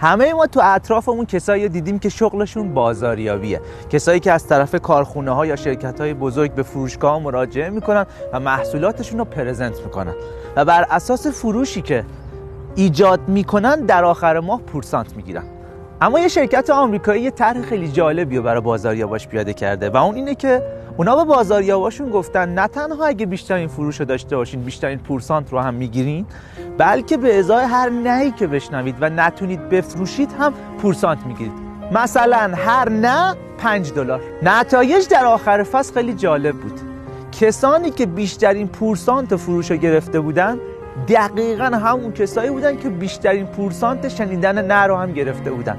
همه ما تو اطرافمون کسایی دیدیم که شغلشون بازاریابیه، کسایی که از طرف کارخونه‌ها یا شرکت‌های بزرگ به فروشگاه مراجعه میکنن و محصولاتشون رو پرزنت میکنن و بر اساس فروشی که ایجاد میکنن در آخر ماه پورسانت میگیرن. اما یه شرکت آمریکایی یه طرح خیلی جالبی رو برای بازاریاباش پیاده کرده و اون اینه که اونا به بازاریاباشون گفتن نه تنها اگه بیشترین فروش رو داشته باشین بیشترین پورسانت رو هم میگیرین، بلکه به ازای هر نهی که بشنوید و نتونید بفروشید هم پورسانت میگیرید. مثلا هر نه $5. نتایج در آخر فصل خیلی جالب بود. کسانی که بیشترین پورسانت فروش رو گرفته بودن دقیقاً همون کسایی بودن که بیشترین پورسانت شنیدن نه رو هم گرفته بودن.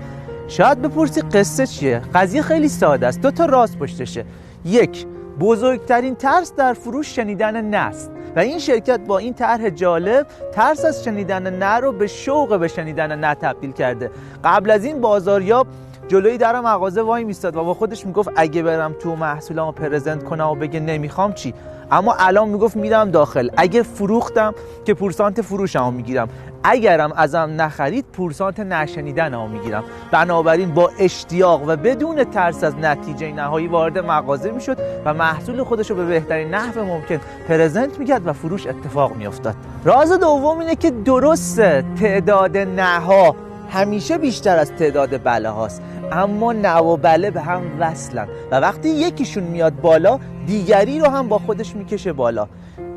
شاید بپرسی قصه چیه؟ قضیه خیلی ساده است. 2 تا راز پشتشه. 1. بزرگترین ترس در فروش شنیدن نه است و این شرکت با این طرح جالب ترس از شنیدن نه رو به شوق به شنیدن نه تبدیل کرده. قبل از این بازاریاب جلوی در مغازه وای میستاد و با خودش میگفت اگه برم تو محصولامو پرزنت کنم و بگه نمیخوام چی؟ اما الان میگفت میرم داخل، اگه فروختم که پورسانت فروشمو میگیرم، اگرم ازم نخرید پورسانت نشنیدنمو میگیرم. بنابراین با اشتیاق و بدون ترس از نتیجه نهایی وارد مغازه میشد و محصول خودشو به بهترین نحو ممکن پرزنت میکرد و فروش اتفاق میافتاد. راز دوم اینه که درسته تعداد نه‌ها همیشه بیشتر از تعداد بله هاست، اما نه و بله به هم وصلن و وقتی یکیشون میاد بالا دیگری رو هم با خودش میکشه بالا.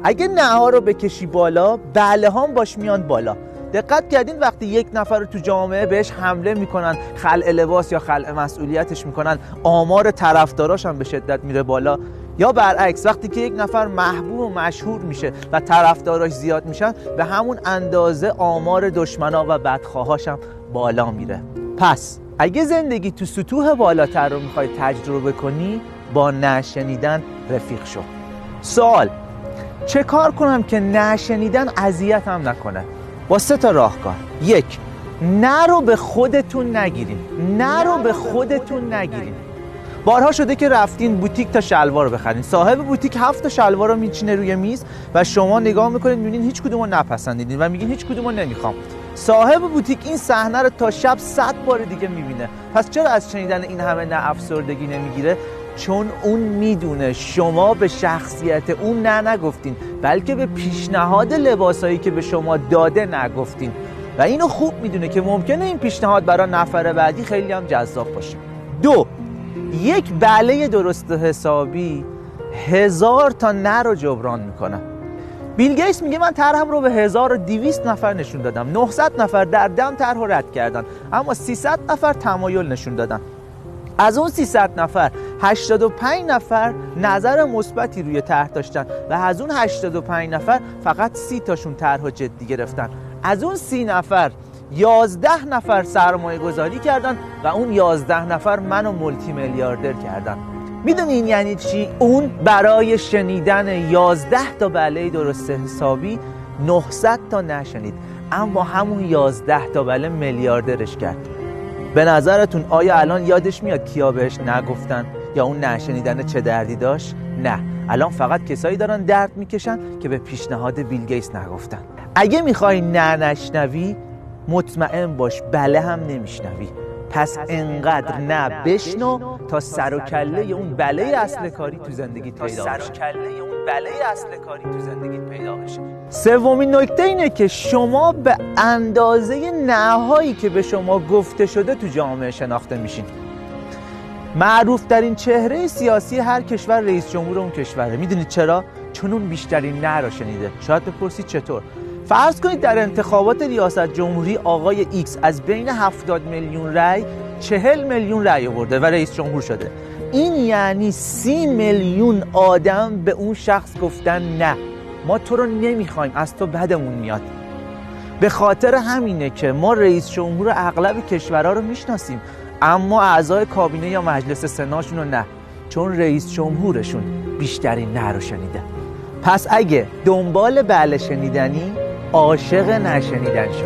اگه نه ها رو بکشی بالا بله ها هم باش میان بالا. دقت کردین وقتی یک نفر رو تو جامعه بهش حمله میکنن، خلع لباس یا خلع مسئولیتش میکنن، آمار طرفداراش هم به شدت میره بالا؟ یا برعکس وقتی که یک نفر محبوب و مشهور میشه و طرفداراش زیاد میشن به همون اندازه آمار دشمنا و بدخواهاش هم بالا میره. پس اگه زندگی تو سطوح بالاتر رو میخوای تجربه کنی با نشنیدن رفیق شو. سوال: چه کار کنم که نشنیدن اذیتم نکنه؟ با 3 تا راهکار. 1. نه رو به خودتون نگیرین. نه رو به خودتون نگیرین. بارها شده که رفتین بوتیک تا شلوار رو بخرین، صاحب بوتیک 7 تا شلوار رو میچینه روی میز و شما نگاه میکنید میبینین هیچ کدوم رو نپسندیدین و میگین هیچ کدوم رو نمیخوام. صاحب بوتیک این صحنه رو تا شب 100 بار دیگه میبینه. پس چرا از شنیدن این همه نه افسردگی نمیگیره؟ چون اون میدونه شما به شخصیت اون نه نگفتین، بلکه به پیشنهاد لباسایی که به شما داده نگفتین و اینو خوب میدونه که ممکنه این پیشنهاد برای نفر بعدی خیلی هم جذاب باشه. 2. یک بله درست حسابی 1000 تا نه رو جبران میکنه. بیل گیتس میگه من طرحم رو به 1200 نفر نشون دادم، 900 نفر در دم طرح رو رد کردن، اما 300 نفر تمایل نشون دادن. از اون 300 نفر 85 نفر نظر مثبتی روی طرح داشتن و از اون 85 نفر فقط 30 تاشون طرح جدی گرفتن. از اون 30 نفر 11 نفر سرمایه گذاری کردن و اون 11 نفر منو مولتی میلیاردر کردن. میدونین یعنی چی؟ اون برای شنیدن 11 تا بله درست حسابی 900 تا نشنید، اما همون 11 تا بله میلیاردرش کرد. به نظرتون آیا الان یادش میاد کیا بهش نگفتن یا اون نشنیدن چه دردی داشت؟ نه، الان فقط کسایی دارن درد میکشن که به پیشنهاد بیل گیتس نگفتن. اگه میخوای نشنوی مطمئن باش بله هم نمیشنوی. پس انقدر نه بشنو تا سر و کله اون بله اصل کاری تو زندگیت پیدا بشه. سومین نکته اینه که شما به اندازه نهایی که به شما گفته شده تو جامعه شناخته میشین. معروف ترین چهره سیاسی هر کشور رئیس جمهور اون کشوره. میدونید چرا؟ چون اون بیشترین نه رو شنیده. شاید بپرسید چطور؟ فرض کنید در انتخابات ریاست جمهوری آقای ایکس از بین 70 میلیون رأی 40 میلیون رأی آورده و رئیس جمهور شده. این یعنی 30 میلیون آدم به اون شخص گفتن نه، ما تو رو نمیخوایم، از تو بدمون میاد. به خاطر همینه که ما رئیس جمهور اغلب کشورها رو میشناسیم اما اعضای کابینه یا مجلس سناشون رو نه، چون رئیس جمهورشون بیشترین نه رو شنیده. پس اگه دنبال بله شنیدنی، عاشق نشنیدن شو.